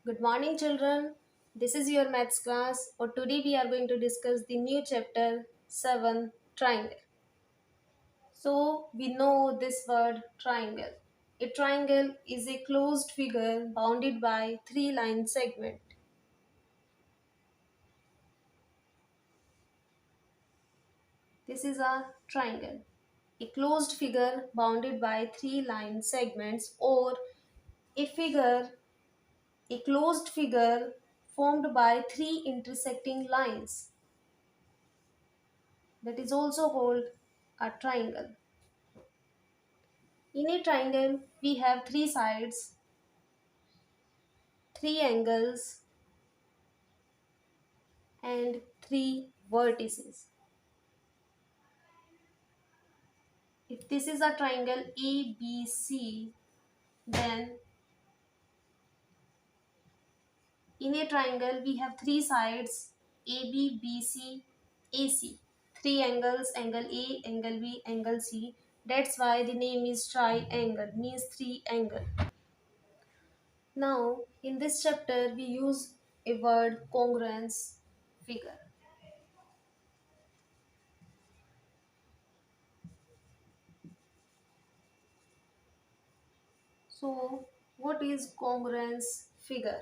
Good morning, children. This is your maths class. Or today we are going to discuss the new chapter 7 triangle. So we know this word triangle. A triangle is a closed figure bounded by three line segment. This is a triangle. A closed figure bounded by three line segments, or a figure, a closed figure formed by three intersecting lines. That is also called a triangle. In a triangle, we have three sides, three angles, and three vertices. If this is a triangle ABC, then in a triangle we have three sides AB, BC, AC. Three angles, angle A, angle B, angle C. That's why the name is triangle, means three angle. Now, in this chapter, we use a word congruence figure. So, what is congruence figure?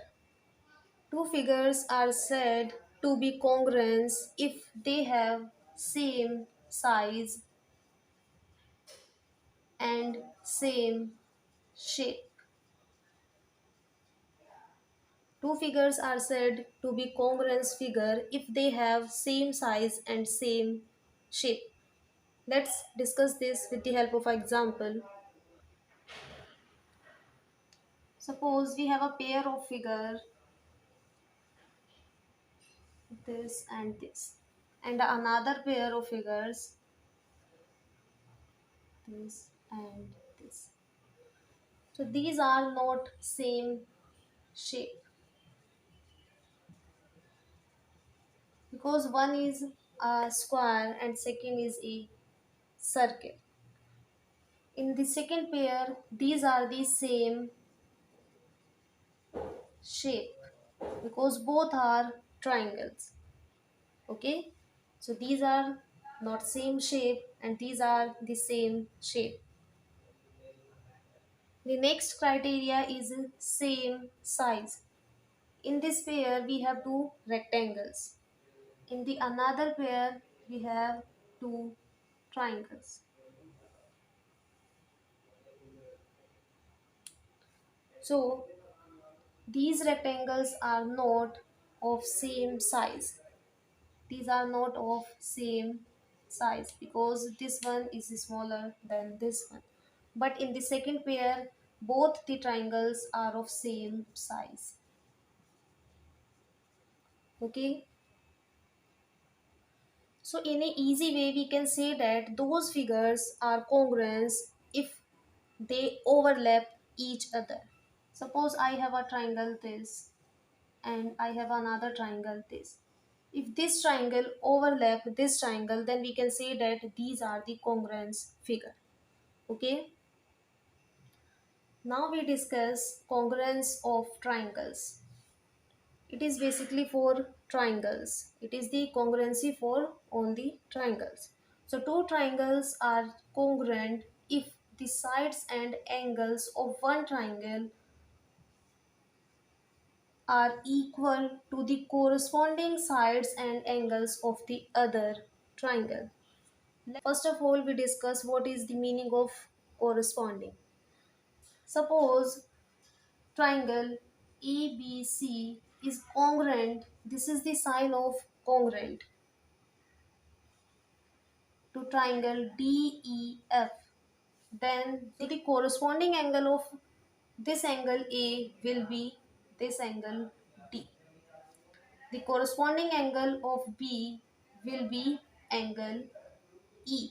Two figures are said to be congruent if they have same size and same shape. Two figures are said to be congruent figure if they have same size and same shape. Let's discuss this with the help of an example. Suppose we have a pair of figure, this and this, and another pair of figures, this and this. So these are not same shape because one is a square and second is a circle. In the second pair, these are the same shape because both are triangles. Okay, so these are not same shape and these are the same shape. The next criteria is same size. In this pair we have two rectangles. In the another pair we have two triangles. So these rectangles are not of same size. These are not of same size because this one is smaller than this one. But in the second pair, both the triangles are of same size. Okay. So in a easy way, we can say that those figures are congruent if they overlap each other. Suppose I have a triangle this and I have another triangle this. If this triangle overlap this triangle, then we can say that these are the congruence figure. Okay. Now we discuss congruence of triangles. It is basically for triangles. It is the congruency for only triangles. So two triangles are congruent if the sides and angles of one triangle are equal to the corresponding sides and angles of the other triangle. First of all, we discuss what is the meaning of corresponding. Suppose triangle ABC is congruent. This is the sign of congruent to triangle DEF. Then the corresponding angle of this angle A will be this angle D. The corresponding angle of B will be angle E.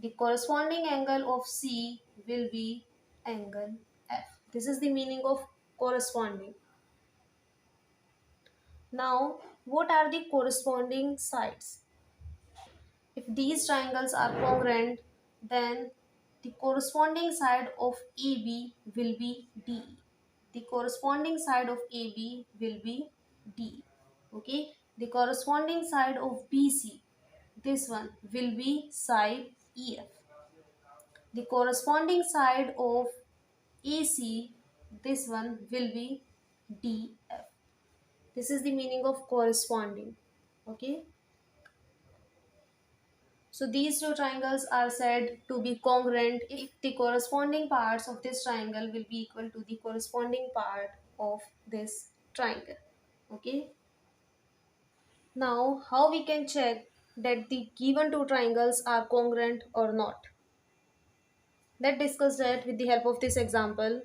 The corresponding angle of C will be angle F. This is the meaning of corresponding. Now, what are the corresponding sides? If these triangles are congruent, then the corresponding side of AB will be DE. the corresponding side of AB will be D. Okay, the corresponding side of BC, this one will be side EF. The corresponding side of AC, this one will be DF. This is the meaning of corresponding. Okay. So these two triangles are said to be congruent if the corresponding parts of this triangle will be equal to the corresponding part of this triangle. Okay. Now, how we can check that the given two triangles are congruent or not? Let's discuss that with the help of this example.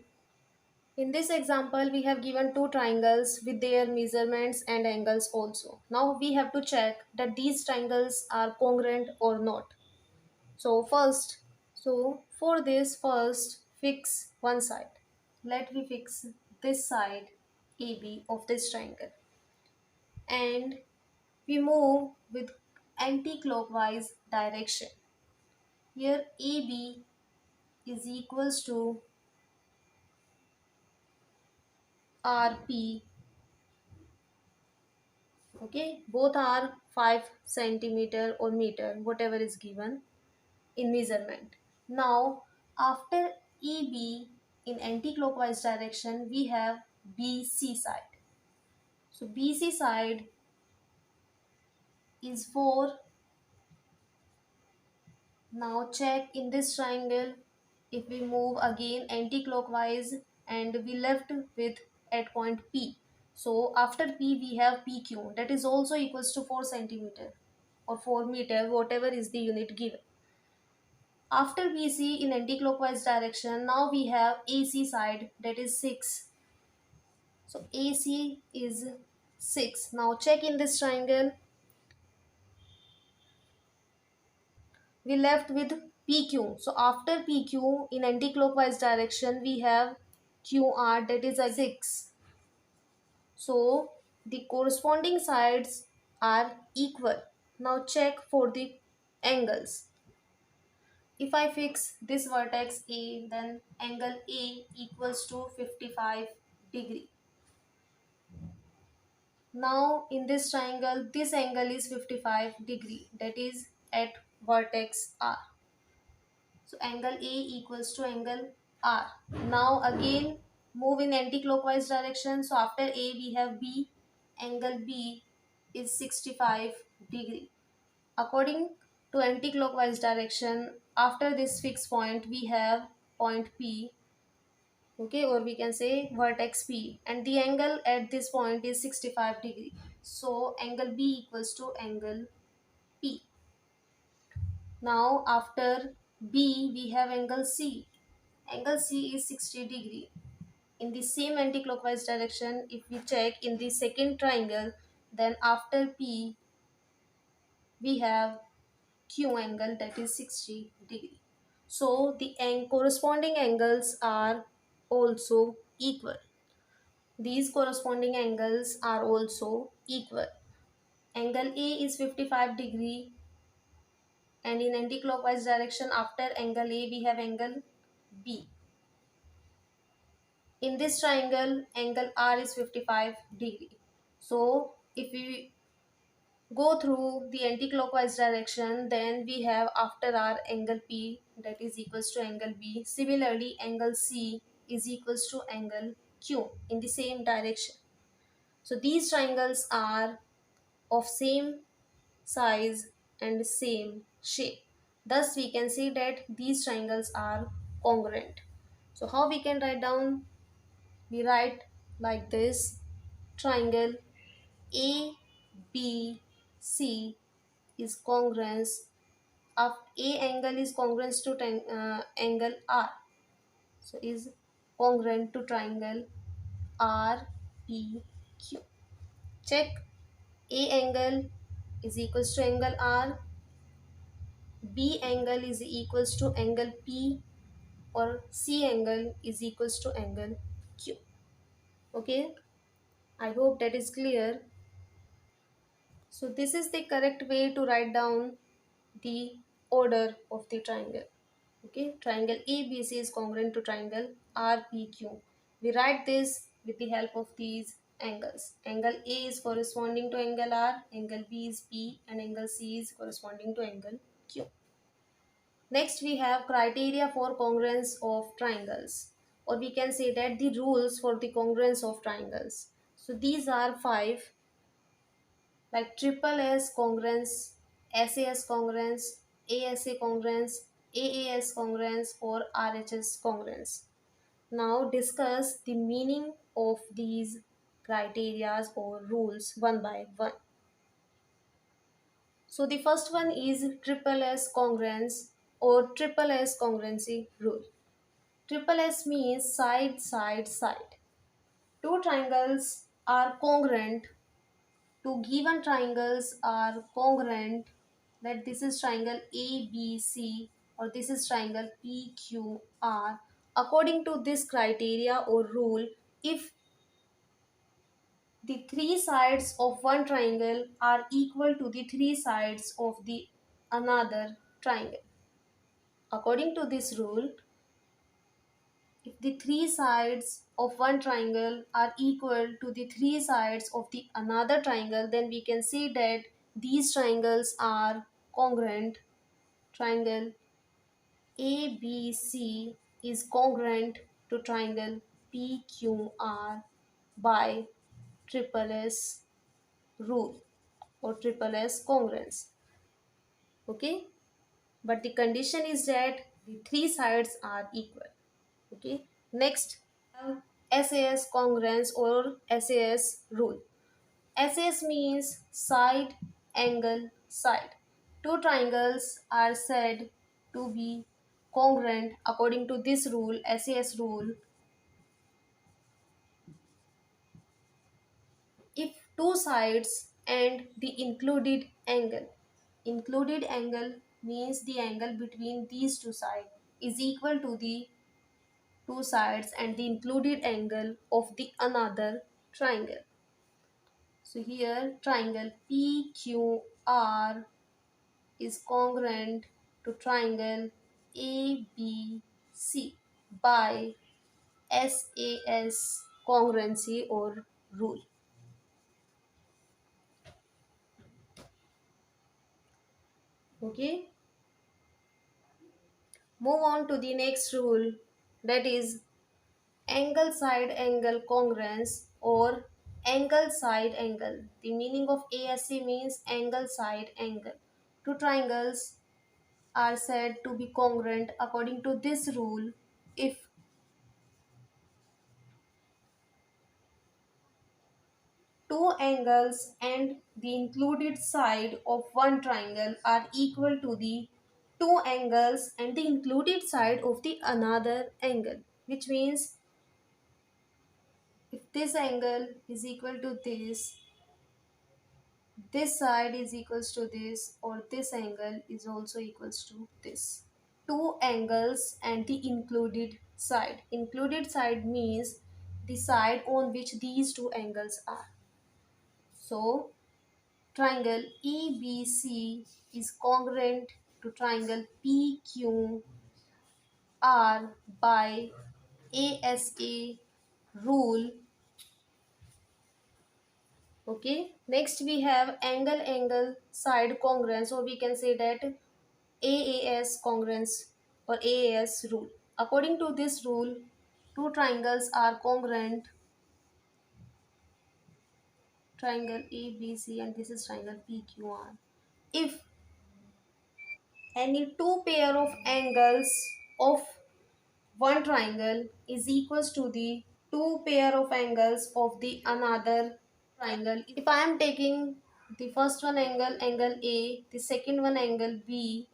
In this example, we have given two triangles with their measurements and angles also. Now we have to check that these triangles are congruent or not. So for this, first fix one side. Let me fix this side AB of this triangle. And we move with anti-clockwise direction. Here AB is equals to RP. Okay, both are 5 centimeter or meter, whatever is given in measurement. Now, after EB in anti-clockwise direction, we have BC side. So BC side is 4. Now check in this triangle, if we move again anti-clockwise and we left with at point P. So after P we have PQ, that is also equals to 4 centimeter or 4 meter, whatever is the unit given. After BC in anti-clockwise direction, now we have AC side, that is 6. So AC is 6. Now check in this triangle, we left with PQ. So after PQ in anti-clockwise direction we have QR, that is a 6. So the corresponding sides are equal. Now check for the angles. If I fix this vertex A, then angle A equals to 55 degree. Now in this triangle, this angle is 55 degree, that is at vertex R. So angle A equals to angle R. Now again move in anti-clockwise direction. So after A we have B. Angle B is 65 degree. According to anti-clockwise direction, after this fixed point we have point P. Okay, or we can say vertex P, and the angle at this point is 65 degree. So angle B equals to angle P. Now after B we have angle C. Angle C is 60 degree. In the same anti-clockwise direction, if we check in the second triangle, then after P we have Q angle, that is 60 degree. So the corresponding angles are also equal. These corresponding angles are also equal. Angle A is 55 degree, and in anti-clockwise direction after angle A we have angle B. In this triangle, angle R is 55 degree. So if we go through the anti-clockwise direction, then we have after R angle P, that is equals to angle B. Similarly, angle C is equals to angle Q in the same direction. So these triangles are of same size and same shape. Thus we can say that these triangles are congruent. So how we can write down? We write like this: triangle ABC is congruence of A angle is congruent to angle R. So is congruent to triangle RPQ. Check: A angle is equals to angle R, B angle is equals to angle P, or C angle is equals to angle Q. Okay, I hope that is clear. So this is the correct way to write down the order of the triangle. Okay, triangle ABC is congruent to triangle RPQ. We write this with the help of these angles. Angle A is corresponding to angle R, angle B is P, and angle C is corresponding to angle Q. Next, we have criteria for congruence of triangles, or we can say that the rules for the congruence of triangles. So these are five, like triple S congruence, SAS congruence, ASA congruence, AAS congruence, or RHS congruence. Now discuss the meaning of these criteria or rules one by one. So the first one is triple S congruence or triple S congruency rule. Triple S means side, side, side. Two triangles are congruent. Two given triangles are congruent. That this is triangle ABC or this is triangle PQR. According to this criteria or rule, if the three sides of one triangle are equal to the three sides of the another triangle. According to this rule, if the three sides of one triangle are equal to the three sides of the another triangle, then we can say that these triangles are congruent. Triangle ABC is congruent to triangle PQR by triple S rule or triple S congruence. Okay, but the condition is that the three sides are equal. Okay, next, SAS congruence or SAS rule. SAS means side, angle, side. Two triangles are said to be congruent according to this rule, SAS rule, if two sides and the included angle means the angle between these two sides is equal to the two sides and the included angle of the another triangle. So here triangle PQR is congruent to triangle ABC by SAS congruency or rule. Okay, move on to the next rule, that is angle side angle congruence or angle side angle. The meaning of ASA means angle side angle. Two triangles are said to be congruent according to this rule if two angles and the included side of one triangle are equal to the two angles and the included side of the another angle, which means if this angle is equal to this side is equals to this, or this angle is also equals to this. Two angles and the included side. Included side means the side on which these two angles are. So triangle EBC is congruent to triangle PQR by ASA rule. Okay, next we have angle angle side congruence, or we can say that AAS congruence or AAS rule. According to this rule, two triangles are congruent, triangle ABC and this is triangle PQR, if any two pair of angles of one triangle is equals to the two pair of angles of the another triangle. If I am taking the first one angle, angle A, the second one angle B,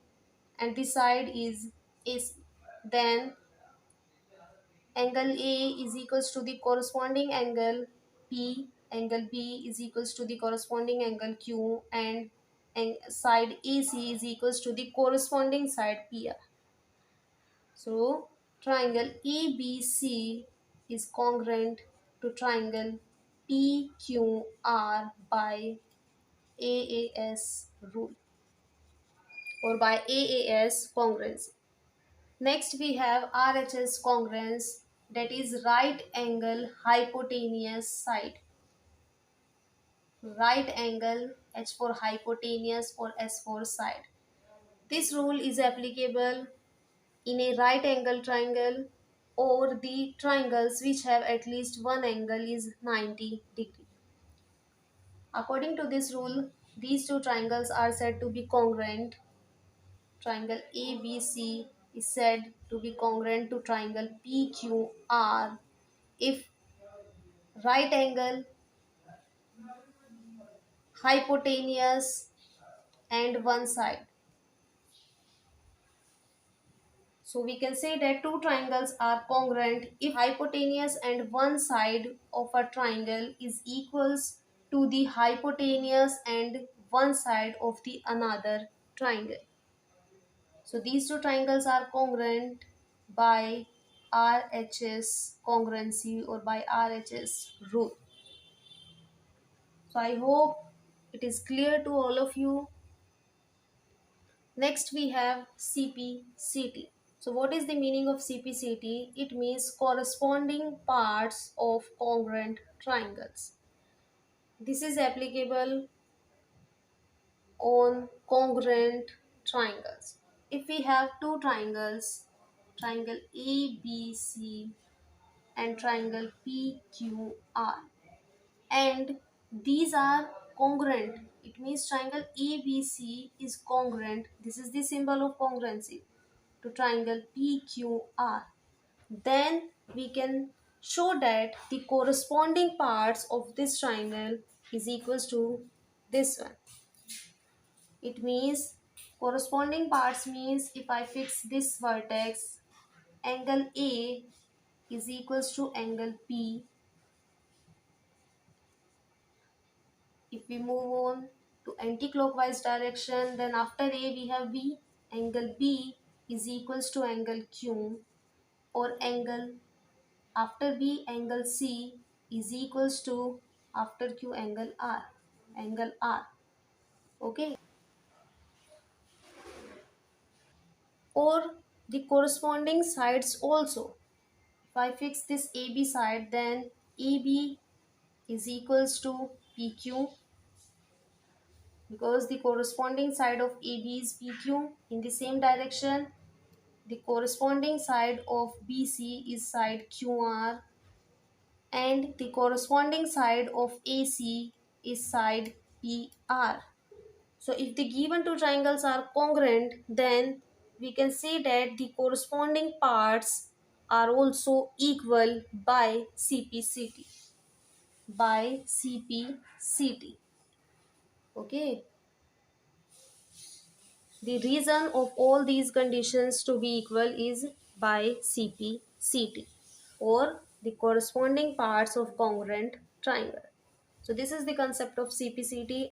and the side is AC, then angle A is equals to the corresponding angle P, angle B is equals to the corresponding angle Q, and side AC is equals to the corresponding side PR. So triangle ABC is congruent to triangle PQR by AAS rule or by AAS congruence. Next we have RHS congruence that is right angle hypotenuse side. Right angle, H for hypotenuse or S for side. This rule is applicable in a right angle triangle or the triangles which have at least one angle is 90 degree. According to this rule, these two triangles are said to be congruent. Triangle ABC is said to be congruent to triangle PQR if right angle, hypotenuse and one side. So we can say that two triangles are congruent if hypotenuse and one side of a triangle is equals to the hypotenuse and one side of the another triangle. So these two triangles are congruent by RHS congruency or by RHS rule. So I hope it is clear to all of you. Next we have CPCT. So what is the meaning of CPCT? It means corresponding parts of congruent triangles. This is applicable on congruent triangles. If we have two triangles, triangle ABC and triangle PQR, and these are congruent, it means triangle ABC is congruent. This is the symbol of congruency to triangle PQR. Then we can show that the corresponding parts of this triangle is equals to this one. It means corresponding parts means if I fix this vertex, angle A is equals to angle P. If we move on to anti-clockwise direction, then after A we have B. Angle B is equals to angle Q, or angle after B angle C is equals to after Q angle R. Angle R. Okay. Or the corresponding sides also. If I fix this AB side, then AB is equals to PQ, because the corresponding side of AB is PQ. In the same direction, the corresponding side of BC is side QR, and the corresponding side of AC is side PR. So if the given two triangles are congruent, then we can say that the corresponding parts are also equal by CPCT. By CPCT. Okay. The reason of all these conditions to be equal is by CPCT, or the corresponding parts of congruent triangle. So this is the concept of CPCT.